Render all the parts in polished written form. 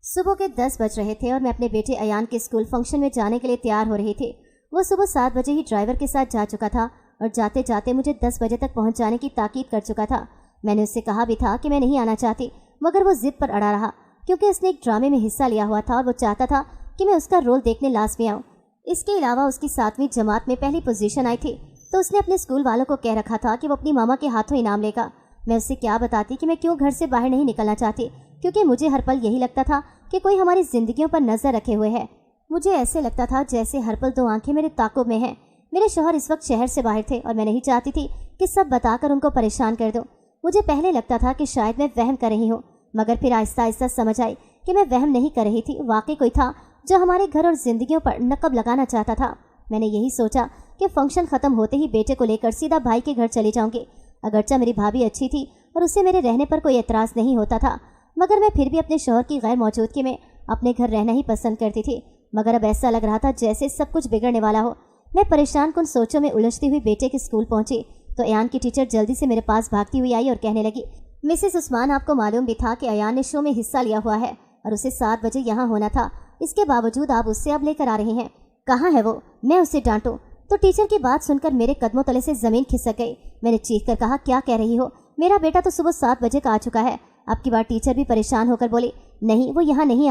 صبح کے 10 بج رہے تھے اور میں اپنے بیٹے ایان کے اسکول فنکشن میں جانے کے لیے تیار ہو رہی تھی۔ وہ صبح 7 بجے ہی ڈرائیور کے ساتھ جا چکا تھا اور جاتے جاتے مجھے 10 بجے تک پہنچ جانے کی تاکید کر چکا تھا۔ میں نے اس سے کہا بھی تھا کہ میں نہیں آنا چاہتی، مگر وہ ضد پر اڑا رہا کیونکہ اس نے ایک ڈرامے میں حصہ لیا ہوا تھا اور وہ چاہتا تھا کہ میں اس کا رول دیکھنے لازمی آؤں۔ اس کے علاوہ اس کی 7ویں جماعت میں پہلی پوزیشن آئی تھی، تو اس نے اپنے اسکول والوں کو کہہ رکھا تھا کہ وہ اپنی ماما کے ہاتھوں انعام لے گا۔ میں اس سے کیا بتاتی کہ میں کیوں گھر سے باہر نہیں نکلنا چاہتی، کیونکہ مجھے ہر پل یہی لگتا تھا کہ کوئی ہماری زندگیوں پر نظر رکھے ہوئے ہے۔ مجھے ایسے لگتا تھا جیسے ہر پل 2 آنکھیں میرے تعاقب میں ہیں۔ میرے شوہر اس وقت شہر سے باہر تھے اور میں نہیں چاہتی تھی کہ سب بتا کر ان کو پریشان کر دوں۔ مجھے پہلے لگتا تھا کہ شاید میں وہم کر رہی ہوں، مگر پھر آہستہ آہستہ سمجھ آئی کہ میں وہم نہیں کر رہی تھی، واقعی کوئی تھا جو ہمارے گھر اور زندگیوں پر نقب لگانا چاہتا تھا۔ میں نے یہی سوچا کہ فنکشن ختم ہوتے ہی بیٹے کو لے کر سیدھا بھائی کے گھر چلی جاؤں گی۔ اگرچہ میری بھابھی اچھی تھی اور اسے میرے رہنے پر کوئی اعتراض نہیں ہوتا تھا، مگر میں پھر بھی اپنے شوہر کی غیر موجودگی میں اپنے گھر رہنا ہی پسند کرتی تھی۔ مگر اب ایسا لگ رہا تھا جیسے سب کچھ بگڑنے والا ہو۔ میں پریشان کن سوچوں میں الجھتی ہوئی بیٹے کے اسکول پہنچی تو ایان کی ٹیچر جلدی سے میرے پاس بھاگتی ہوئی آئی اور کہنے لگی، مسز عثمان، آپ کو معلوم بھی تھا کہ ایان نے شو میں حصہ لیا ہوا ہے اور اسے 7 بجے یہاں ہونا تھا، اس کے باوجود آپ اس سے اب لے کر آ رہے ہیں، کہاں ہے وہ؟ میں اسے ڈانٹوں تو ٹیچر کی بات سن کر میرے قدموں تلے سے زمین کھسک گئی۔ میں نے چیخ کر کہا، کیا کہہ رہی ہو؟ میرا بیٹا تو صبح 7 بجے کا آ چکا ہے۔ اب کی بار ٹیچر بھی پریشان ہو کر بولی، نہیں، وہ یہاں نہیں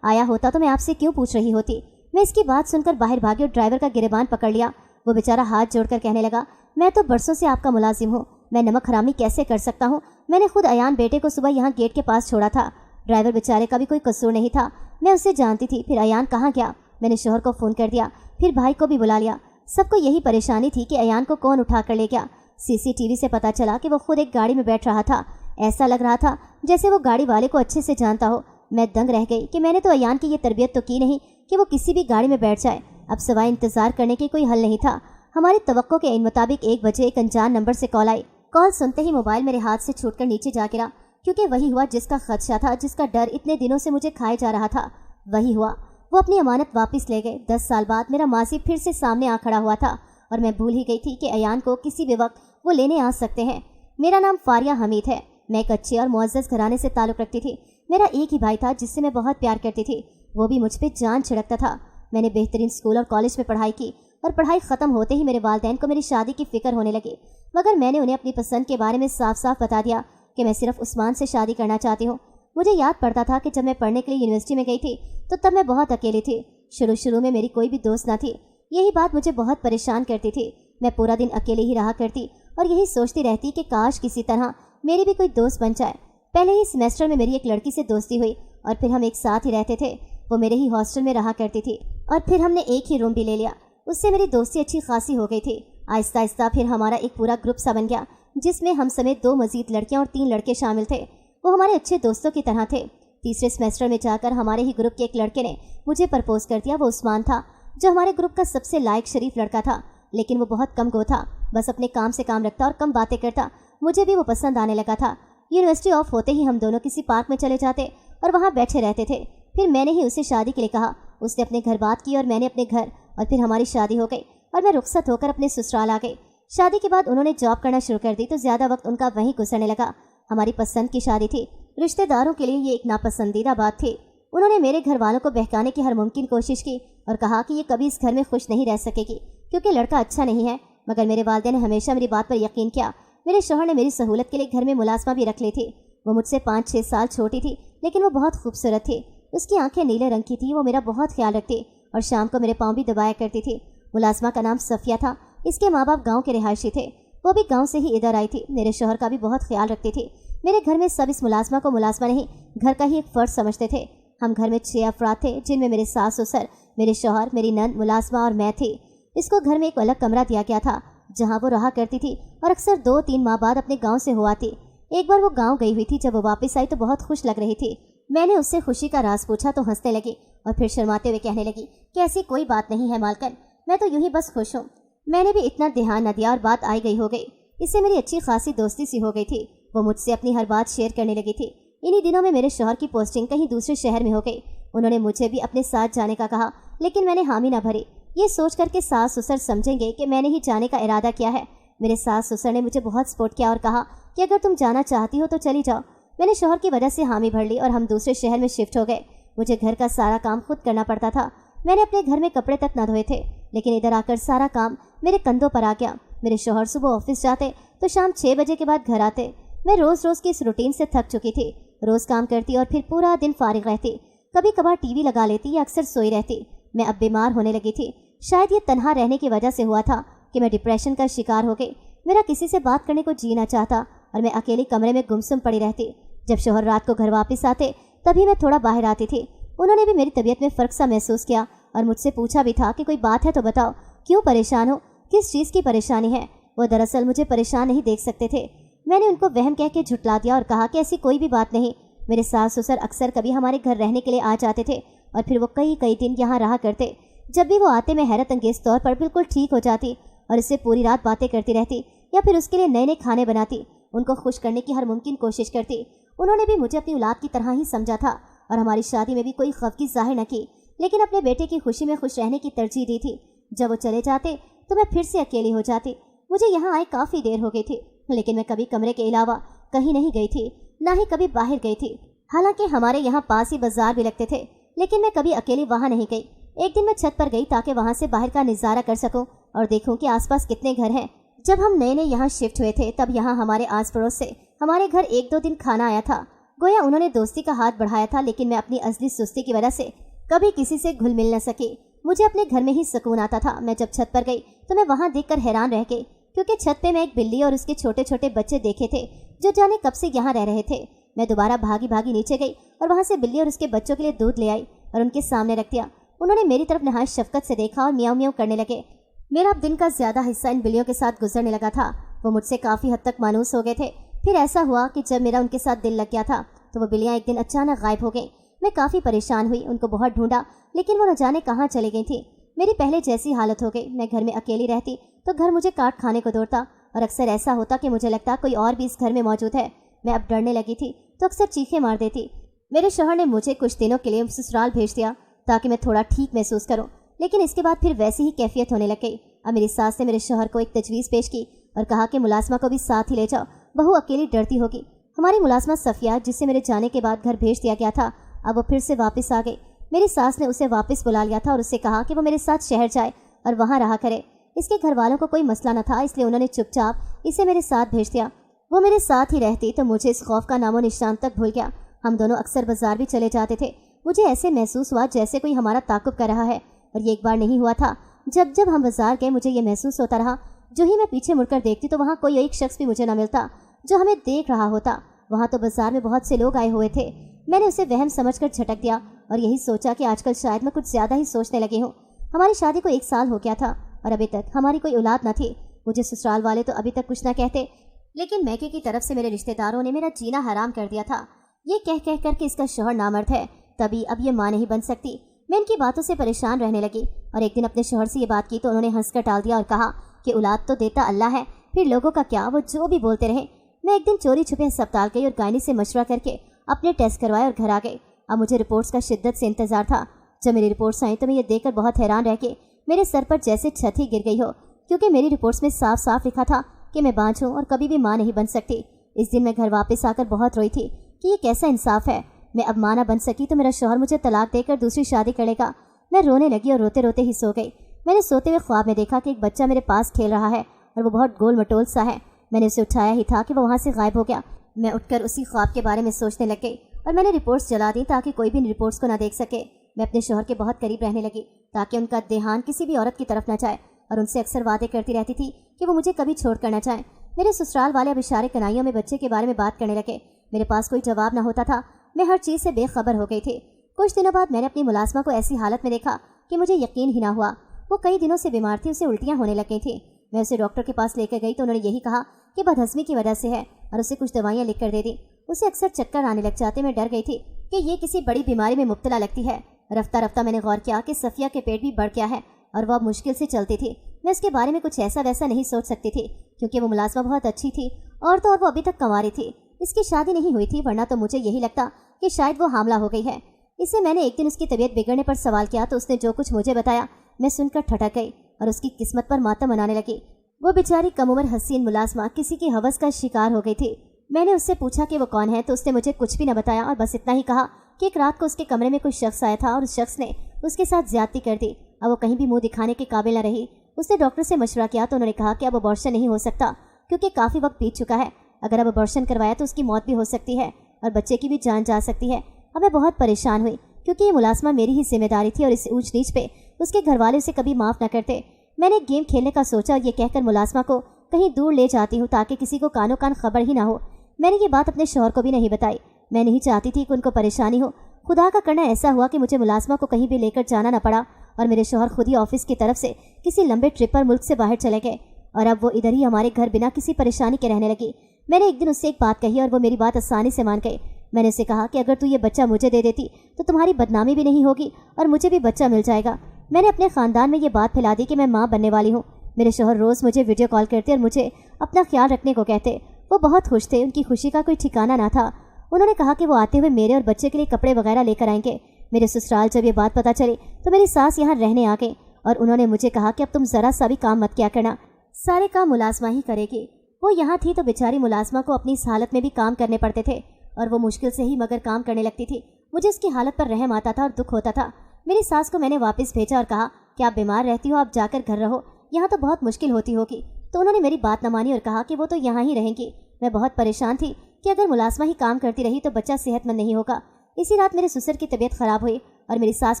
آیا ہوتا تو میں آپ سے کیوں پوچھ رہی ہوتی؟ میں اس کی بات سن کر باہر بھاگی اور ڈرائیور کا گریبان پکڑ لیا۔ وہ بیچارہ ہاتھ جوڑ کر کہنے لگا، میں تو برسوں سے آپ کا ملازم ہوں، میں نمک حرامی کیسے کر سکتا ہوں؟ میں نے خود ایان بیٹے کو صبح یہاں گیٹ کے پاس چھوڑا تھا، ڈرائیور بیچارے کا بھی کوئی قصور نہیں تھا، میں اسے جانتی تھی۔ پھر ایان کہاں گیا؟ میں نے شوہر کو فون کر دیا، پھر بھائی کو بھی بلا لیا۔ سب کو یہی پریشانی تھی کہ ایان کو کون اٹھا کر لے گیا۔ CCTV سے پتہ چلا کہ وہ خود ایک گاڑی میں بیٹھ رہا تھا، ایسا لگ رہا تھا جیسے وہ گاڑی والے کو اچھے سے جانتا ہو۔ میں دنگ رہ گئی کہ میں نے تو ایان کی یہ تربیت تو کی نہیں کہ وہ کسی بھی گاڑی میں بیٹھ جائے۔ اب سوائے انتظار کرنے کے کوئی حل نہیں تھا۔ ہماری توقع کے مطابق 1 بجے ایک انجان نمبر سے کال آئی۔ کال سنتے ہی موبائل میرے ہاتھ سے چھوٹ کر نیچے جا گرا، کیونکہ وہی ہوا جس کا خدشہ تھا، جس کا ڈر اتنے دنوں سے مجھے کھائے جا رہا تھا، وہی ہوا۔ وہ اپنی امانت واپس لے گئے۔ 10 سال بعد میرا ماضی پھر سے سامنے آ کھڑا ہوا تھا اور میں بھول ہی گئی تھی کہ ایان کو کسی بھی وقت وہ لینے آ سکتے ہیں۔ میرا نام فاریہ حمید ہے، میں ایک اچھے اور معزز گھرانے سے تعلق رکھتی تھی۔ میرا ایک ہی بھائی تھا جس سے میں بہت پیار کرتی تھی، وہ بھی مجھ پہ جان چھڑکتا تھا۔ میں نے بہترین اسکول اور کالج میں پڑھائی کی اور پڑھائی ختم ہوتے ہی میرے والدین کو میری شادی کی فکر ہونے لگی، مگر میں نے انہیں اپنی پسند کے بارے میں صاف صاف بتا دیا کہ میں صرف عثمان سے شادی کرنا چاہتی ہوں۔ مجھے یاد پڑتا تھا کہ جب میں پڑھنے کے لیے یونیورسٹی میں گئی تھی تو تب میں بہت اکیلی تھی، شروع میں میری کوئی بھی دوست نہ تھی۔ یہی بات مجھے بہت پریشان کرتی تھی۔ میں پورا دن اکیلے ہی رہا کرتی اور یہی سوچتی رہتی کہ کاش کسی طرح میری بھی کوئی دوست بن جائے۔ پہلے ہی سیمیسٹر میں میری ایک لڑکی سے دوستی ہوئی اور پھر ہم ایک ساتھ ہی رہتے تھے۔ وہ میرے ہی ہاسٹل میں رہا کرتی تھی اور پھر ہم نے ایک ہی روم بھی لے لیا۔ اس سے میری دوستی اچھی خاصی ہو گئی تھی۔ آہستہ آہستہ پھر ہمارا ایک پورا گروپ سا بن گیا، جس میں ہم سمیت 2 مزید لڑکیاں اور 3 لڑکے شامل تھے۔ وہ ہمارے اچھے دوستوں کی طرح تھے۔ تیسرے سیمیسٹر میں جا کر ہمارے ہی گروپ کے ایک لڑکے نے مجھے پرپوز کر دیا۔ وہ عثمان تھا، جو ہمارے گروپ کا سب سے لائق شریف لڑکا تھا، لیکن وہ بہت کم گو تھا، بس اپنے کام سے کام رکھتا اور کم باتیں کرتا۔ مجھے بھی وہ پسند آنے لگا تھا۔ یونیورسٹی آف ہوتے ہی ہم دونوں کسی پارک میں چلے جاتے اور وہاں بیٹھے رہتے تھے۔ پھر میں نے ہی اسے شادی کے لیے کہا، اس نے اپنے گھر بات کی اور میں نے اپنے گھر، اور پھر ہماری شادی ہو گئی اور میں رخصت ہو کر اپنے سسرال آ گئی۔ شادی کے بعد انہوں نے جاب کرنا شروع کر دی تو زیادہ وقت ان کا وہیں گزرنے لگا۔ ہماری پسند کی شادی تھی، رشتہ داروں کے لیے یہ ایک ناپسندیدہ بات تھی۔ انہوں نے میرے گھر والوں کو بہکانے کی ہر ممکن کوشش کی اور کہا کہ یہ کبھی اس گھر میں خوش نہیں رہ سکے گی کیونکہ لڑکا اچھا نہیں ہے، مگر میرے والدین نے ہمیشہ میری بات پر یقین کیا۔ میرے شوہر نے میری سہولت کے لیے گھر میں ملازمہ بھی رکھ لی تھی۔ وہ مجھ سے 5-6 سال چھوٹی تھی، لیکن وہ بہت خوبصورت تھی۔ اس کی آنکھیں نیلے رنگ کی تھی۔ وہ میرا بہت خیال رکھتی اور شام کو میرے پاؤں بھی دبایا کرتی تھی۔ ملازمہ کا نام صفیہ تھا۔ اس کے ماں باپ گاؤں کے رہائشی تھے، وہ بھی گاؤں سے ہی ادھر آئی تھی۔ میرے شوہر کا بھی بہت خیال رکھتی تھی۔ میرے گھر میں سب اس ملازمہ کو ملازمہ نہیں، گھر کا ہی ایک فرد سمجھتے تھے۔ ہم گھر میں 6 افراد تھے، جن میں میرے ساس سسر، میرے شوہر، میری نند، ملازمہ اور میں تھی۔ اس کو گھر میں ایک الگ کمرہ دیا گیا تھا جہاں وہ رہا کرتی تھی اور اکثر 2-3 ماہ بعد اپنے گاؤں سے ہوا آتی۔ ایک بار وہ گاؤں گئی ہوئی تھی، جب وہ واپس آئی تو بہت خوش لگ رہی تھی۔ میں نے اس سے خوشی کا راز پوچھا تو ہنسنے لگی اور پھر شرماتے ہوئے کہنے لگی کہ ایسی کوئی بات نہیں ہے مالکن، میں تو یوں ہی بس خوش ہوں۔ میں نے بھی اتنا دھیان نہ دیا اور بات آئی گئی ہو گئی۔ اس سے میری اچھی خاصی دوستی سی ہو گئی تھی۔ وہ مجھ سے اپنی ہر بات شیئر کرنے لگی تھی۔ انہی دنوں میں میرے شوہر کی پوسٹنگ کہیں دوسرے شہر میں ہو گئی۔ انہوں نے مجھے بھی اپنے ساتھ جانے کا کہا، لیکن میں نے حامی نہ بھری، یہ سوچ کر کے ساس سسر سمجھیں گے کہ میں نے ہی جانے کا ارادہ کیا ہے۔ میرے ساس سسر نے مجھے بہت سپورٹ کیا اور کہا کہ اگر تم جانا چاہتی ہو تو چلی جاؤ۔ میں نے شوہر کی وجہ سے حامی بھر لی اور ہم دوسرے شہر میں شفٹ ہو گئے۔ मुझे घर का सारा काम खुद करना पड़ता था। मैंने अपने घर में कपड़े तक न धोए थे, लेकिन इधर आकर सारा काम मेरे कंधों पर आ गया। मेरे शौहर सुबह ऑफिस जाते तो शाम 6 बजे के बाद घर आते। मैं रोज़ रोज़ की इस रूटीन से थक चुकी थी। रोज़ काम करती और फिर पूरा दिन फारिग रहती। कभी कभार टीवी लगा लेती या अक्सर सोई रहती। मैं अब बीमार होने लगी थी। शायद ये तन्हा रहने की वजह से हुआ था कि मैं डिप्रेशन का शिकार हो गई। मेरा किसी से बात करने को जी ना चाहता और मैं अकेली कमरे में गुमसुम पड़ी रहती। जब शौहर रात को घर वापस आते तभी मैं थोड़ा बाहर आती थी। उन्होंने भी मेरी तबीयत में फ़र्क सा महसूस किया और मुझसे पूछा भी था कि कोई बात है तो बताओ, क्यों परेशान हो, किस चीज़ की परेशानी है। वो दरअसल मुझे परेशान नहीं देख सकते थे। मैंने उनको वहम कह के झुटला दिया और कहा कि ऐसी कोई भी बात नहीं। मेरे सास ससुर अक्सर कभी हमारे घर रहने के लिए आ जाते थे और फिर वो कई कई दिन यहाँ रहा करते। जब भी वो आते मैं हैरत अंगेज तौर पर बिल्कुल ठीक हो जाती और इससे पूरी रात बातें करती रहती या फिर उसके लिए नए नए खाने बनाती, उनको खुश करने की हर मुमकिन कोशिश करती। उन्होंने भी मुझे अपनी औलाद की तरह ही समझा था और हमारी शादी में भी कोई खफगी जाहिर न की, लेकिन अपने बेटे की खुशी में खुश रहने की तरजीह दी थी। जब वो चले जाते तो मैं फिर से अकेली हो जाती। मुझे यहाँ आए काफ़ी देर हो गई थी, लेकिन मैं कभी कमरे के अलावा कहीं नहीं गई थी, ना ही कभी बाहर गई थी। हालांकि हमारे यहाँ पास ही बाजार भी लगते थे, लेकिन मैं कभी अकेली वहाँ नहीं गई। एक दिन मैं छत पर गई ताकि वहाँ से बाहर का नज़ारा कर सकूं और देखूं कि आसपास कितने घर हैं। जब हम नए नए यहाँ शिफ्ट हुए थे तब यहाँ हमारे आस पड़ोस से हमारे घर 1-2 दिन खाना आया था। गोया उन्होंने दोस्ती का हाथ बढ़ाया था, लेकिन मैं अपनी असली सुस्ती की वजह से कभी किसी से घुल मिल न सकी। मुझे अपने घर में ही सुकून आता था। मैं जब छत पर गई तो मैं वहाँ देखकर हैरान रह गई, क्योंकि छत पे मैं एक बिल्ली और उसके छोटे छोटे बच्चे देखे थे जो जाने कब से यहाँ रह रहे थे। मैं दोबारा भागी भागी नीचे गई और वहाँ से बिल्ली और उसके बच्चों के लिए दूध ले आई और उनके सामने रख दिया। उन्होंने मेरी तरफ नहायत शफकत से देखा और म्याऊं म्याऊं करने लगे। मेरा अब दिन का ज़्यादा हिस्सा इन बिल्लियों के साथ गुजरने लगा था। वो मुझसे काफ़ी हद तक मायूस हो गए थे। फिर ऐसा हुआ कि जब मेरा उनके साथ दिल लग गया था तो वो बिल्लियाँ एक दिन अचानक गायब हो गई। मैं काफ़ी परेशान हुई, उनको बहुत ढूंढा, लेकिन वो न जाने कहाँ चली गई थी। मेरी पहले जैसी हालत हो गई। मैं घर में अकेली रहती तो घर मुझे काट खाने को दौड़ता और अक्सर ऐसा होता कि मुझे लगता कोई और भी इस घर में मौजूद है। मैं अब डरने लगी थी तो अक्सर चीखें मार देती। मेरे शौहर ने मुझे कुछ दिनों के लिए ससुराल भेज दिया ताकि मैं थोड़ा ठीक महसूस करूं, लेकिन इसके बाद फिर वैसी ही कैफियत होने लग गई। अब मेरी सास ने मेरे शौहर को एक तजवीज़ पेश की और कहा कि मुलाजमा को भी साथ ही ले जाओ, बहू अकेली डरती होगी। हमारी मुलाजमा सफिया, जिसे मेरे जाने के बाद घर भेज दिया गया था, अब वो फिर से वापस आ गई। मेरी सास ने उसे वापस बुला लिया था और उससे कहा कि वो मेरे साथ शहर जाए और वहाँ रहा करे। इसके घर वालों को कोई मसला न था, इसलिए उन्होंने चुपचाप इसे मेरे साथ भेज दिया। वो मेरे साथ ही रहती तो मुझे इस खौफ का नामो निशान तक भूल गया। हम दोनों अक्सर बाजार भी चले जाते थे। मुझे ऐसे महसूस हुआ जैसे कोई हमारा ताक़ुब कर रहा है, और ये एक बार नहीं हुआ था। जब जब हम बाजार गए मुझे ये महसूस होता रहा। जो ही मैं पीछे मुड़कर देखती तो वहाँ कोई एक शख्स भी मुझे न मिलता जो हमें देख रहा होता। वहाँ तो बाजार में बहुत से लोग आए हुए थे। मैंने उसे वहम समझकर झटक दिया और यही सोचा कि आजकल शायद मैं कुछ ज़्यादा ही सोचने लगी हूँ। हमारी शादी को 1 साल हो गया था और अभी तक हमारी कोई औलाद न थी। मुझे ससुराल वाले तो अभी तक कुछ न कहते, लेकिन मैके की तरफ से मेरे रिश्तेदारों ने मेरा जीना हराम कर दिया था। ये कह कह कर कि इसका शौहर नामर्द है, तभी अब ये माँ नहीं बन सकती। मैं इनकी बातों से परेशान रहने लगी और एक दिन अपने शौहर से ये बात की तो उन्होंने हंसकर टाल दिया और कहा कि औलाद तो देता अल्लाह है, फिर लोगों का क्या, वो जो भी बोलते रहे। मैं एक दिन चोरी छुपे अस्पताल गई और गायनी से मशवरा करके अपने टेस्ट करवाए और घर आ गई। अब मुझे रिपोर्ट्स का शिद्दत से इंतजार था। जब मेरी रिपोर्ट्स आई तो मैं ये देखकर बहुत हैरान रह के मेरे सर पर जैसे छत ही गिर गई हो, क्योंकि मेरी रिपोर्ट्स में साफ साफ लिखा था कि मैं बांझ हूँ और कभी भी माँ नहीं बन सकती। इस दिन मैं घर वापस आकर बहुत रोई थी कि ये कैसा इंसाफ है। मैं अब माँ ना बन सकी तो मेरा शौहर मुझे तलाक देकर दूसरी शादी करेगा। मैं रोने लगी और रोते रोते ही सो गई। मैंने सोते हुए ख्वाब में देखा कि एक बच्चा मेरे पास खेल रहा है और वो बहुत गोल मटोल सा है। मैंने उसे उठाया ही था कि वो वहाँ से गायब हो गया। मैं उठकर उसी ख्वाब के बारे में सोचने लग गई और मैंने रिपोर्ट्स जला दी ताकि कोई भी रिपोर्ट्स को ना देख सके। मैं अपने शौहर के बहुत करीब रहने लगी ताकि उनका ध्यान किसी भी औरत की तरफ न जाए और उनसे अक्सर वादे करती रहती थी कि वो मुझे कभी छोड़ कर न जाएं। मेरे ससुराल वाले अब इशारे कनाइयों में बच्चे के बारे में बात करने लगे। मेरे पास कोई जवाब न होता था। मैं हर चीज़ से बेखबर हो गई थी। कुछ दिनों बाद मैंने अपनी मुलाजमा को ऐसी हालत में देखा कि मुझे यकीन ही ना हुआ। वो कई दिनों से बीमार थी, उसे उल्टियाँ होने लग गई थी। मैं उसे डॉक्टर के पास लेकर गई तो उन्होंने यही कहा कि बदहज़मी की वजह से है और उसे कुछ दवाइयाँ लिख कर दे दी। उसे अक्सर चक्कर आने लग जाते। मैं डर गई थी कि ये किसी बड़ी बीमारी में मुब्तला लगती है। रफ्ता रफ्ता मैंने गौर किया कि सफिया के पेट भी बढ़ गया है और वह मुश्किल से चलती थी। मैं उसके बारे में कुछ ऐसा वैसा नहीं सोच सकती थी क्योंकि वो मुलाजमा बहुत अच्छी थी और तो और वो अभी तक कंवारी थी। इसकी शादी नहीं हुई थी, वरना तो मुझे यही लगता कि शायद वो हामला हो गई है। इससे मैंने एक दिन उसकी तबीयत बिगड़ने पर सवाल किया तो उसने जो कुछ मुझे बताया मैं सुनकर ठटक गई और उसकी किस्मत पर मातम मनाने लगी। वो बेचारी कम उम्र हसीन मुलाजमा किसी की हवस का शिकार हो गई थी। मैंने उससे पूछा कि वो कौन है तो उसने मुझे कुछ भी न बताया और बस इतना ही कहा کہ ایک رات کو उसके कमरे में कोई शख्स आया था और उस शख्स ने उसके साथ ज्यादती कर दी। अब वो कहीं भी मुंह दिखाने के काबिल न रही। उसने डॉक्टर से मशवरा किया तो उन्होंने कहा कि अब अबॉर्शन नहीं हो सकता क्योंकि काफ़ी वक्त बीत चुका है। अगर अब अबॉर्शन करवाया तो उसकी मौत भी हो सकती है और बच्चे की भी जान जा सकती है। अब मैं बहुत परेशान हुई क्योंकि ये मुलाजमा मेरी ही जिम्मेदारी थी और इस ऊंच नीच पे उसके घर वाले उसे कभी माफ़ न करते। मैंने गेम खेलने का सोचा और ये कहकर मुलाजमा को कहीं दूर ले जाती हूँ ताकि किसी को कानो कान खबर ही ना हो। मैंने ये बात अपने शौहर को भी नहीं बताई। मैं नहीं चाहती थी कि उनको परेशानी हो। खुदा का करना ऐसा हुआ कि मुझे मुलाजमा को कहीं भी लेकर जाना न पड़ा और मेरे शौहर खुद ही ऑफिस की तरफ से किसी लंबे ट्रिप पर मुल्क से बाहर चले गए और अब वो इधर ही हमारे घर बिना किसी परेशानी के रहने लगी। मैंने एक दिन उससे एक बात कही और वो मेरी बात आसानी से मान गई। मैंने उसे कहा कि अगर तू ये बच्चा मुझे दे देती तो तुम्हारी बदनामी भी नहीं होगी और मुझे भी बच्चा मिल जाएगा। मैंने अपने ख़ानदान में ये बात फैला दी कि मैं माँ बनने वाली हूँ। मेरे शौहर रोज़ मुझे वीडियो कॉल करते और मुझे अपना ख्याल रखने को कहते। वो बहुत खुश थे। उनकी खुशी का कोई ठिकाना ना था। उन्होंने कहा कि वो आते हुए मेरे और बच्चे के लिए कपड़े वगैरह लेकर आएंगे। मेरे ससुराल जब ये बात पता चली तो मेरी सास यहाँ रहने आ गई और उन्होंने मुझे कहा कि अब तुम ज़रा सा भी काम मत किया करना, सारे काम मुलाजमा ही करेगी। वो यहाँ थी तो बेचारी मुलाजमा को अपनी इस हालत में भी काम करने पड़ते थे और वो मुश्किल से ही मगर काम करने लगती थी। मुझे उसकी हालत पर रहम आता था और दुख होता था। मेरी सास को मैंने वापस भेजा और कहा कि आप बीमार रहती हो, आप जाकर घर रहो, यहाँ तो बहुत मुश्किल होती होगी। तो उन्होंने मेरी बात न मानी और कहा कि वो तो यहाँ ही रहेंगी। मैं बहुत परेशान थी कि अगर मुलाजमा ही काम करती रही तो बच्चा सेहतमंद नहीं होगा। इसी रात मेरे ससुर की तबीयत ख़राब हुई और मेरी सास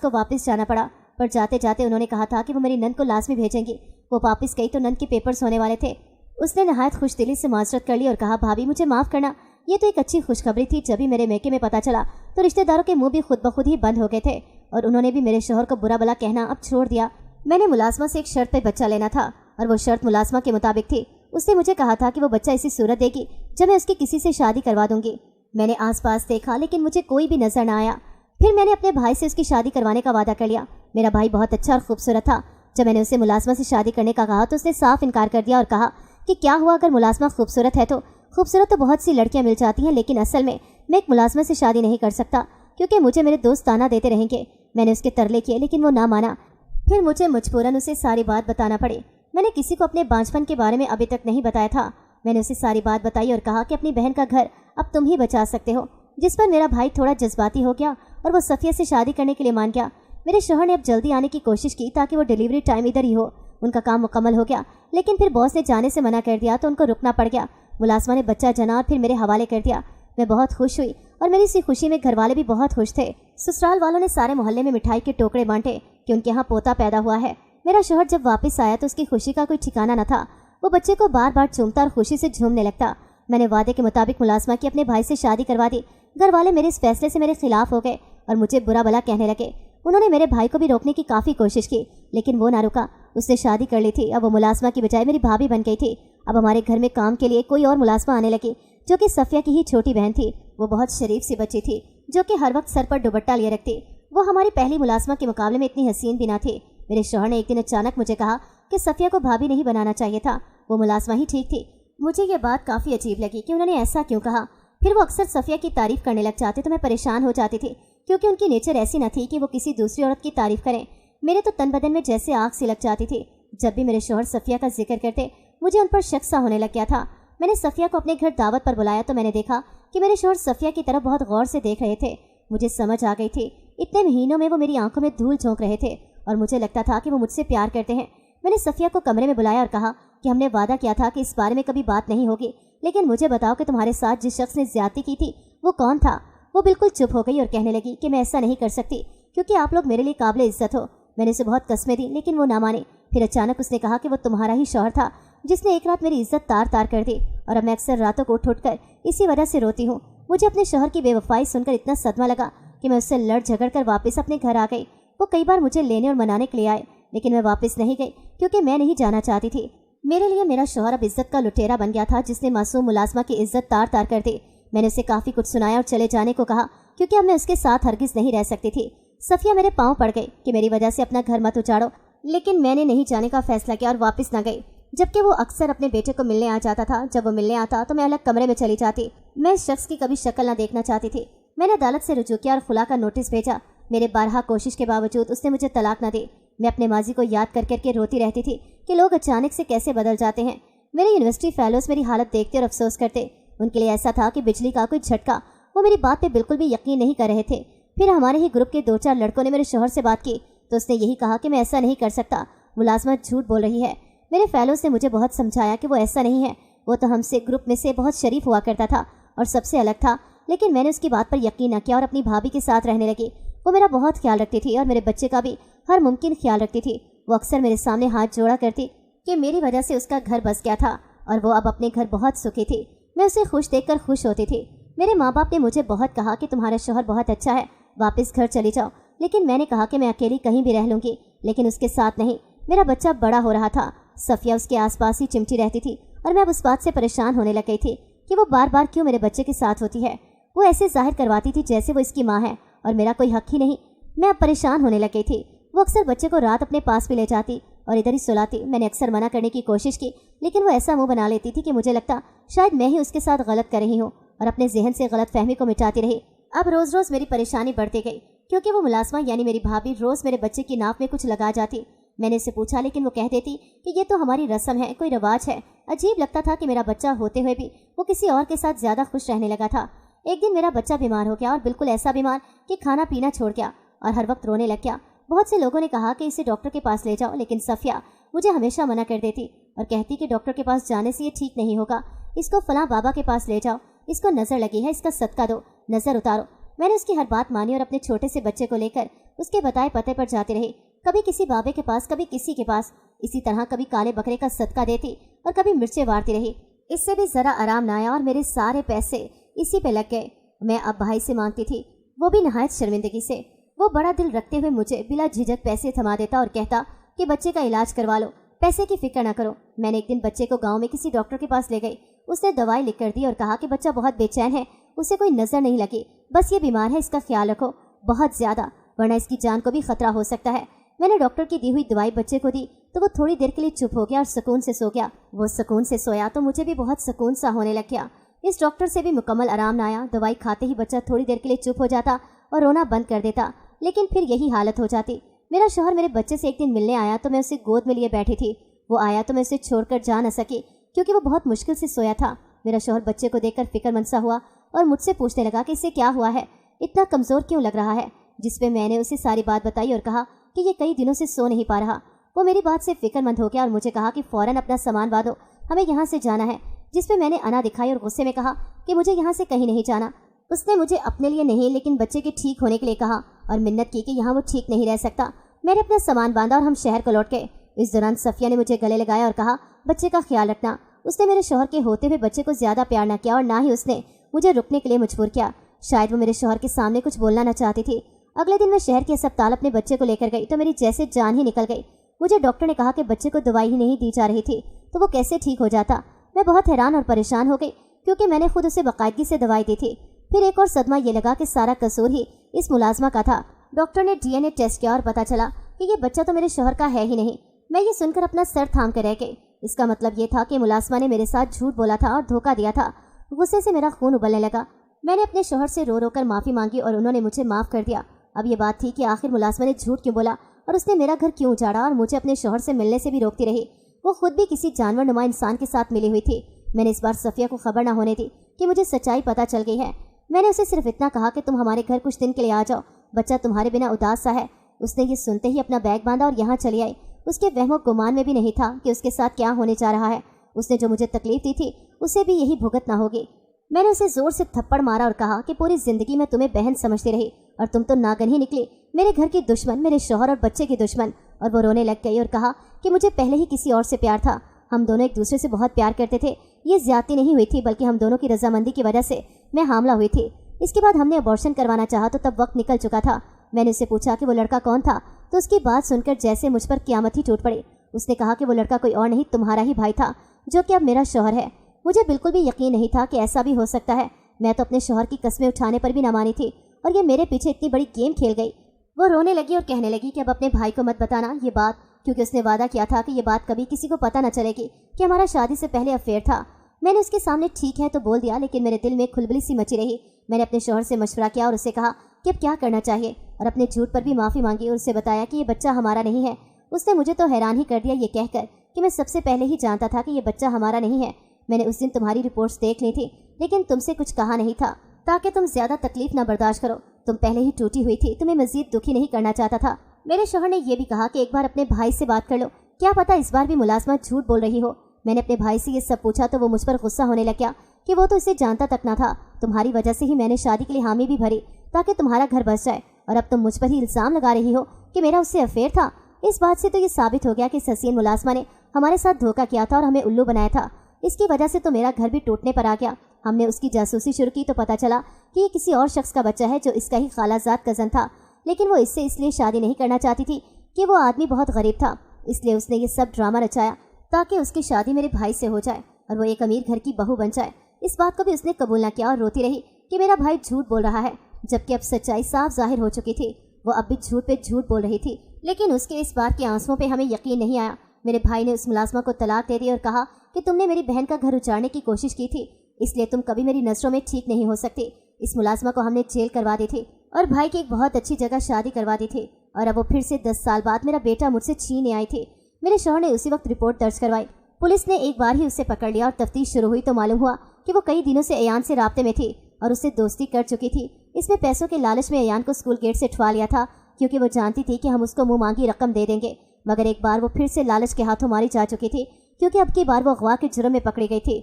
को वापस जाना पड़ा। पर जाते जाते उन्होंने कहा था कि वो मेरी नंद को लाजमी भेजेंगी। वो वापस गई तो नंद के पेपर्स होने वाले थे। उसने नहायत खुशदिली से माजरत कर ली और कहा, भाभी मुझे माफ़ करना, ये तो एक अच्छी खुशखबरी थी। जब भी मेरे मैके में पता चला तो रिश्तेदारों के मुंह भी खुद ब खुद ही बंद हो गए थे और उन्होंने भी मेरे शौहर को बुरा भला कहना अब छोड़ दिया। मैंने मुलाजमा से एक शर्त पर बच्चा लेना था और वो शर्त मुलाजमा के मुताबिक थी। उसने मुझे कहा था कि वो बच्चा इसी सूरत देगी जब मैं उसकी किसी से शादी करवा दूंगी। मैंने आसपास देखा लेकिन मुझे कोई भी नजर ना आया। फिर मैंने अपने भाई से उसकी शादी करवाने का वादा कर लिया। मेरा भाई बहुत अच्छा और खूबसूरत था। जब मैंने उसे मुलाजमा से शादी करने का कहा तो उसने साफ इनकार कर दिया और कहा कि क्या हुआ अगर मुलाजमा खूबसूरत है तो? खूबसूरत तो बहुत सी लड़कियां मिल जाती हैं, लेकिन असल में मैं एक मुलाजमा से शादी नहीं कर सकता क्योंकि मुझे मेरे दोस्त ताना देते रहेंगे। मैंने उसके तरले किए लेकिन वो ना माना। फिर मुझे मजबूरन उसे सारी बात बताना पड़ी। मैंने किसी को अपने बांझपन के बारे में अभी तक नहीं बताया था। मैंने उसे सारी बात बताई और कहा कि अपनी बहन का घर अब तुम ही बचा सकते हो, जिस पर मेरा भाई थोड़ा जज्बाती हो गया और वो सफिया से शादी करने के लिए मान गया। मेरे शौहर ने अब जल्दी आने की कोशिश की ताकि वो डिलीवरी टाइम इधर ही हो। उनका काम मुकम्मल हो गया लेकिन फिर बॉस ने जाने से मना कर दिया तो उनको रुकना पड़ गया। मुलाजमा ने बच्चा जना और फिर मेरे हवाले कर दिया। मैं बहुत खुश हुई और मेरी इसी खुशी में घर वाले भी बहुत खुश थे। ससुराल वालों ने सारे मोहल्ले में मिठाई के टोकरे बांटे कि उनके यहाँ पोता पैदा हुआ है। मेरा शौहर जब वापस आया तो उसकी खुशी का कोई ठिकाना न था। वो बच्चे को बार बार चूमता और खुशी से झूमने लगता। मैंने वादे के मुताबिक मुलाजमा की अपने भाई से शादी करवा दी। घर वाले मेरे इस फैसले से मेरे खिलाफ हो गए और मुझे बुरा भला कहने लगे। उन्होंने मेरे भाई को भी रोकने की काफ़ी कोशिश की लेकिन वो ना रुका। उसने शादी कर ली थी। अब वो मुलाजमा की बजाय मेरी भाभी बन गई थी। अब हमारे घर में काम के लिए कोई और मुलाजमा आने लगी जो कि सफिया की ही छोटी बहन थी। वो बहुत शरीफ सी बच्ची थी जो कि हर वक्त सर पर दुपट्टा लिए रखती। वो हमारी पहली मुलाजमा के मुकाबले में इतनी हसीन भी ना थी। मेरे शौहर ने एक दिन अचानक मुझे कहा कि सफिया को भाभी नहीं बनाना चाहिए था, वो मुलाजमा ही ठीक थी। मुझे ये बात काफ़ी अजीब लगी कि उन्होंने ऐसा क्यों कहा। फिर वो अक्सर सफिया की तारीफ़ करने लग जाते तो मैं परेशान हो जाती थी क्योंकि उनकी नेचर ऐसी न थी कि वो किसी दूसरी औरत की तारीफ़ करें। मेरे तो तन बदन में जैसे आग सी लग जाती थी। जब भी मेरे शौहर सफिया का जिक्र करते मुझे उन पर शक सा होने लग गया था। मैंने सफिया को अपने घर दावत पर बुलाया तो मैंने देखा कि मेरे शौहर सफिया की तरफ बहुत गौर से देख रहे थे। मुझे समझ आ गई थी इतने महीनों में वो मेरी आंखों में धूल झोंक रहे थे और मुझे लगता था कि वो मुझसे प्यार करते हैं। मैंने सफिया को कमरे में बुलाया और कहा कि हमने वादा किया था कि इस बारे में कभी बात नहीं होगी, लेकिन मुझे बताओ कि तुम्हारे साथ जिस शख्स ने ज्यादती की थी वो कौन था? वो बिल्कुल चुप हो गई और कहने लगी कि मैं ऐसा नहीं कर सकती क्योंकि आप लोग मेरे लिए काबिल इज्जत हो। मैंने उसे बहुत कस्में दी लेकिन वो ना माने। फिर अचानक उसने कहा कि वो तुम्हारा ही शौहर था जिसने एक रात मेरी इज्जत तार तार कर दी और अब मैं अक्सर रातों को उठ कर इसी वजह से रोती हूँ। मुझे अपने शौहर की बेवफाई सुनकर इतना सदमा लगा कि मैं उससे लड़ झगड़ कर वापस अपने घर आ गई। वो कई बार मुझे लेने और मनाने के लिए आए लेकिन मैं वापस नहीं गई क्योंकि मैं नहीं जाना चाहती थी। मेरे लिए मेरा शौहर अब इज्जत का लुटेरा बन गया था जिसने मासूम मुलाजमा की इज्जत तार तार कर दी। मैंने उसे काफ़ी कुछ सुनाया और चले जाने को कहा क्योंकि अब मैं उसके साथ हरगिज़ नहीं रह सकती थी। सफिया मेरे पाँव पड़ गई कि मेरी वजह से अपना घर मत उजाड़ो, लेकिन मैंने नहीं जाने का फैसला किया और वापस न गई। जबकि वो अक्सर अपने बेटे को मिलने आ जाता था। जब वो मिलने आता तो मैं अलग कमरे में चली जाती। मैं इस शख्स की कभी शक्ल न देखना चाहती थी। मैंने अदालत से रुजू किया और खुला का नोटिस भेजा। मेरे बारहा कोशिश के बावजूद उसने मुझे तलाक न दी। मैं अपने माजी को याद कर करके रोती रहती थी कि लोग अचानक से कैसे बदल जाते हैं। मेरे यूनिवर्सिटी फेलोज मेरी हालत देखते और अफसोस करते। उनके लिए ऐसा था कि बिजली का कोई झटका। वो मेरी बात पे बिल्कुल भी यकीन नहीं कर रहे थे। پھر ہمارے ہی گروپ کے 2-4 لڑکوں نے میرے شوہر سے بات کی تو اس نے یہی کہا کہ میں ایسا نہیں کر سکتا، ملازمت جھوٹ بول رہی ہے۔ میرے فیلو سے مجھے بہت سمجھایا کہ وہ ایسا نہیں ہے، وہ تو ہم سے گروپ میں سے بہت شریف ہوا کرتا تھا اور سب سے الگ تھا، لیکن میں نے اس کی بات پر یقین نہ کیا اور اپنی بھابھی کے ساتھ رہنے لگی۔ وہ میرا بہت خیال رکھتی تھی اور میرے بچے کا بھی ہر ممکن خیال رکھتی تھی۔ وہ اکثر میرے سامنے ہاتھ جوڑا کرتی کہ میری وجہ سے اس کا گھر بس گیا تھا اور وہ اب اپنے گھر بہت سکھی تھی۔ میں اسے خوش دیکھ کر خوش ہوتی تھی۔ میرے ماں باپ نے مجھے بہت کہا کہ تمہارا شوہر بہت اچھا ہے، واپس گھر چلی جاؤ، لیکن میں نے کہا کہ میں اکیلی کہیں بھی رہ لوں گی، لیکن اس کے ساتھ نہیں۔ میرا بچہ بڑا ہو رہا تھا، صفیہ اس کے آس پاس ہی چمٹی رہتی تھی اور میں اب اس بات سے پریشان ہونے لگ گئی تھی کہ وہ بار بار کیوں میرے بچے کے ساتھ ہوتی ہے۔ وہ ایسے ظاہر کرواتی تھی جیسے وہ اس کی ماں ہے اور میرا کوئی حق ہی نہیں۔ میں اب پریشان ہونے لگ گئی تھی۔ وہ اکثر بچے کو رات اپنے پاس بھی لے جاتی اور ادھر ہی سلاتی۔ میں نے اکثر منع کرنے کی کوشش کی، لیکن وہ ایسا منہ بنا لیتی تھی کہ مجھے لگتا شاید میں ہی اس کے ساتھ غلط کر رہی ہوں اور اپنے ذہن سے غلط فہمی کو مٹاتی رہی۔ اب روز روز میری پریشانی بڑھتی گئی کیونکہ وہ ملازمہ یعنی میری بھابھی روز میرے بچے کی ناک میں کچھ لگا جاتی۔ میں نے اسے پوچھا لیکن وہ کہہ دیتی کہ یہ تو ہماری رسم ہے، کوئی رواج ہے۔ عجیب لگتا تھا کہ میرا بچہ ہوتے ہوئے بھی وہ کسی اور کے ساتھ زیادہ خوش رہنے لگا تھا۔ ایک دن میرا بچہ بیمار ہو گیا اور بالکل ایسا بیمار کہ کھانا پینا چھوڑ گیا اور ہر وقت رونے لگ گیا۔ بہت سے لوگوں نے کہا کہ اسے ڈاکٹر کے پاس لے جاؤ، لیکن صفیہ مجھے ہمیشہ منع کر دیتی اور کہتی کہ ڈاکٹر کے پاس جانے سے یہ ٹھیک نہیں ہوگا، اس کو فلاں بابا کے پاس لے جاؤ، اس کو نظر لگی ہے، اس کا صدقہ دو، نظر اتارو۔ میں نے اس کی ہر بات مانی اور اپنے چھوٹے سے بچے کو لے کر اس کے بتائے پتے پر جاتی رہی، کبھی کسی بابے کے پاس، کبھی کسی کے پاس، اسی طرح کبھی کالے بکرے کا صدقہ دیتی اور کبھی مرچیں وارتی رہی۔ اس سے بھی ذرا آرام نہ آیا اور میرے سارے پیسے اسی پہ لگ گئے۔ میں اب بھائی سے مانگتی تھی، وہ بھی نہایت شرمندگی سے۔ وہ بڑا دل رکھتے ہوئے مجھے بلا جھجک پیسے تھما دیتا اور کہتا کہ بچے کا علاج کروا لو، پیسے کی فکر نہ کرو۔ میں نے ایک دن بچے کو گاؤں میں کسی ڈاکٹر کے پاس لے گئی، اس نے دوائی لکھ کر دی اور کہا کہ بچہ بہت بے چین ہے، اسے کوئی نظر نہیں لگی، بس یہ بیمار ہے، اس کا خیال رکھو بہت زیادہ، ورنہ اس کی جان کو بھی خطرہ ہو سکتا ہے۔ میں نے ڈاکٹر کی دی ہوئی دوائی بچے کو دی تو وہ تھوڑی دیر کے لیے چپ ہو گیا اور سکون سے سو گیا۔ وہ سکون سے سویا تو مجھے بھی بہت سکون سا ہونے لگ گیا۔ اس ڈاکٹر سے بھی مکمل آرام نہ آیا۔ دوائی کھاتے ہی بچہ تھوڑی دیر کے لیے چپ ہو جاتا اور رونا بند کر دیتا، لیکن پھر یہی حالت ہو جاتی۔ میرا شوہر میرے بچے سے ایک دن ملنے آیا تو میں اسے گود میں لیے بیٹھی تھی۔ وہ آیا تو میں اسے چھوڑ کر جا نہ سکی کیونکہ وہ بہت مشکل سے سویا تھا۔ میرا شوہر بچے کو دیکھ کر فکر مند سا ہوا اور مجھ سے پوچھنے لگا کہ اسے کیا ہوا ہے، اتنا کمزور کیوں لگ رہا ہے، جس پہ میں نے اسے ساری بات بتائی اور کہا کہ یہ کئی دنوں سے سو نہیں پا رہا۔ وہ میری بات سے فکر مند ہو گیا اور مجھے کہا کہ فوراً اپنا سامان باندھو، ہمیں یہاں سے جانا ہے، جس پہ میں نے انا دکھائی اور غصے میں کہا کہ مجھے یہاں سے کہیں نہیں جانا۔ اس نے مجھے اپنے لیے نہیں لیکن بچے کے ٹھیک ہونے کے لیے کہا اور منت کی کہ یہاں وہ ٹھیک نہیں رہ سکتا۔ میں نے اپنا سامان باندھا اور ہم شہر کو لوٹ گئے۔ اس دوران صفیہ نے مجھے گلے لگایا اور کہا بچے کا خیال رکھنا۔ اس نے میرے شوہر کے ہوتے ہوئے بچے کو زیادہ پیار نہ کیا اور نہ ہی اس نے مجھے رکنے کے لیے مجبور کیا۔ شاید وہ میرے شوہر کے سامنے کچھ بولنا نہ چاہتی تھی۔ اگلے دن میں شہر کے اسپتال اپنے بچے کو لے کر گئی تو میری جیسے جان ہی نکل گئی۔ مجھے ڈاکٹر نے کہا کہ بچے کو دوائی ہی نہیں دی جا رہی تھی تو وہ کیسے ٹھیک ہو جاتا۔ میں بہت حیران اور پریشان ہو گئی کیونکہ میں نے خود اسے باقاعدگی سے دوائی دی تھی۔ پھر ایک اور صدمہ یہ لگا کہ سارا قصور ہی اس ملازمہ کا تھا۔ ڈاکٹر نے ڈی این اے ٹیسٹ کیا اور پتہ چلا کہ یہ بچہ تو میرے شوہر کا ہے ہی نہیں۔ میں یہ سن کر اپنا سر تھام کر رہ گئی۔ اس کا مطلب یہ تھا کہ ملازمہ نے میرے ساتھ جھوٹ بولا تھا اور دھوکہ دیا تھا۔ غصے سے میرا خون ابلنے لگا۔ میں نے اپنے شوہر سے رو رو کر معافی مانگی اور انہوں نے مجھے معاف کر دیا۔ اب یہ بات تھی کہ آخر ملازمہ نے جھوٹ کیوں بولا اور اس نے میرا گھر کیوں اجاڑا اور مجھے اپنے شوہر سے ملنے سے بھی روکتی رہی۔ وہ خود بھی کسی جانور نما انسان کے ساتھ ملی ہوئی تھی۔ میں نے اس بار صفیہ کو خبر نہ ہونے دی کہ مجھے سچائی پتہ چل گئی ہے۔ میں نے اسے صرف اتنا کہا کہ تم ہمارے گھر کچھ دن کے لیے آ جاؤ، بچہ تمہارے بنا اداس سا ہے۔ اس نے یہ سنتے ہی اپنا بیگ باندھا اور یہاں چلی آئی۔ اس کے وہم و گمان میں بھی نہیں تھا کہ اس کے ساتھ کیا ہونے جا رہا ہے۔ اس نے جو مجھے تکلیف دی تھی اسے بھی یہی بھگتنا ہوگی۔ میں نے اسے زور سے تھپڑ مارا اور کہا کہ پوری زندگی میں تمہیں بہن سمجھتی رہی اور تم تو ناگن ہی نکلی میرے گھر کی دشمن، میرے شوہر اور بچے کی دشمن۔ اور وہ رونے لگ گئی اور کہا کہ مجھے پہلے ہی کسی اور سے پیار تھا، ہم دونوں ایک دوسرے سے بہت پیار کرتے تھے، یہ زیادتی نہیں ہوئی تھی بلکہ ہم دونوں کی رضامندی کی وجہ سے میں حاملہ ہوئی تھی۔ اس کے بعد ہم نے ابورشن کروانا چاہا تو تب وقت نکل چکا تھا۔ میں نے اسے پوچھا کہ وہ لڑکا کون تھا تو اس کی بات سن کر جیسے مجھ پر قیامت ہی ٹوٹ پڑی۔ اس نے کہا کہ وہ لڑکا کوئی اور نہیں تمہارا ہی بھائی تھا جو کہ اب میرا شوہر ہے۔ مجھے بالکل بھی یقین نہیں تھا کہ ایسا بھی ہو سکتا ہے۔ میں تو اپنے شوہر کی قسمیں اٹھانے پر بھی نہ مانی تھی اور یہ میرے پیچھے اتنی بڑی گیم کھیل گئی۔ وہ رونے لگی اور کہنے لگی کہ اب اپنے بھائی کو مت بتانا یہ بات، کیونکہ اس نے وعدہ کیا تھا کہ یہ بات کبھی کسی کو پتہ نہ چلے گی کہ ہمارا شادی سے پہلے افیئر تھا۔ میں نے اس کے سامنے ٹھیک ہے تو بول دیا، لیکن میرے دل میں کھلبلی سی مچی رہی۔ میں نے اپنے شوہر سے مشورہ کیا اور اسے کہا کہ اب کیا کرنا چاہیے اور اپنے جھوٹ پر بھی معافی مانگی اور اسے بتایا کہ یہ بچہ ہمارا نہیں ہے۔ اس نے مجھے تو حیران ہی کر دیا یہ کہہ کر کہ میں سب سے پہلے ہی جانتا تھا کہ یہ بچہ ہمارا نہیں ہے۔ میں نے اس دن تمہاری رپورٹس دیکھ لی تھی لیکن تم سے کچھ کہا نہیں تھا تاکہ تم زیادہ تکلیف نہ برداشت کرو۔ तुम पहले ही टूटी हुई थी, तुम्हें मजीद दुखी नहीं करना चाहता था। मेरे शौहर ने यह भी कहा कि एक बार अपने भाई से बात कर लो, क्या पता इस बार भी मुलाजमा झूठ बोल रही हो। मैंने अपने भाई से ये सब पूछा तो वो मुझ पर गुस्सा होने लग गया कि वो तो इसे जानता तक ना था। तुम्हारी वजह से ही मैंने शादी के लिए हामी भी भरी ताकि तुम्हारा घर बस जाए, और अब तुम मुझ पर ही इल्ज़ाम लगा रही हो कि मेरा उससे अफेयर था। इस बात से तो ये साबित हो गया कि हसीन मुलाजमा ने हमारे साथ धोखा किया था और हमें उल्लू बनाया था। इसकी वजह से तो मेरा घर भी टूटने पर आ गया। हमने उसकी जासूसी शुरू की तो पता चला कि ये किसी और शख्स का बच्चा है जो इसका ही खालाजाद कज़न था, लेकिन वो इससे इसलिए शादी नहीं करना चाहती थी कि वो आदमी बहुत गरीब था, इसलिए उसने ये सब ड्रामा रचाया ताकि उसकी शादी मेरे भाई से हो जाए और वो एक अमीर घर की बहू बन जाए। इस बात को भी उसने कबूल न किया और रोती रही कि मेरा भाई झूठ बोल रहा है, जबकि अब सच्चाई साफ जाहिर हो चुकी थी। वो अब भी झूठ पे झूठ बोल रही थी, लेकिन उसके इस बार के आंसुओं पे हमें यकीन नहीं आया। मेरे भाई ने उस मुलाजमा को तलाक दे दी और कहा कि तुमने मेरी बहन का घर उजाड़ने की कोशिश की थी, इसलिए तुम कभी मेरी नज़रों में ठीक नहीं हो सकती। इस मुलाजमा को हमने जेल करवा दी थी और भाई की एक बहुत अच्छी जगह शादी करवा दी थी, और अब वो फिर से 10 साल बाद मेरा बेटा मुझसे छीनने आई थी। मेरे शौहर ने उसी वक्त रिपोर्ट दर्ज करवाई। पुलिस ने एक बार ही उसे पकड़ लिया और तफ्तीश शुरू हुई तो मालूम हुआ कि वो कई दिनों से अयान से राब्ते में थी और उससे दोस्ती कर चुकी थी। इसमें पैसों के लालच में अयान को स्कूल गेट से उठवा लिया था, क्योंकि वो जानती थी कि हम उसको मुंह मांगी रकम दे देंगे। मगर एक बार वो फिर से लालच के हाथों मारी जा चुकी थी, क्योंकि अब की बार वो अगवा के जुर्म में पकड़ी गई थी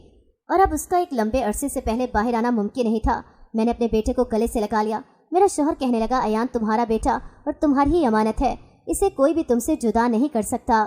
और अब उसका एक लंबे अरसे से पहले बाहर आना मुमकिन नहीं था। मैंने अपने बेटे को गले से लगा लिया। मेरा शौहर कहने लगा, अयान तुम्हारा बेटा और तुम्हारी ही अमानत है, इसे कोई भी तुमसे जुदा नहीं कर सकता।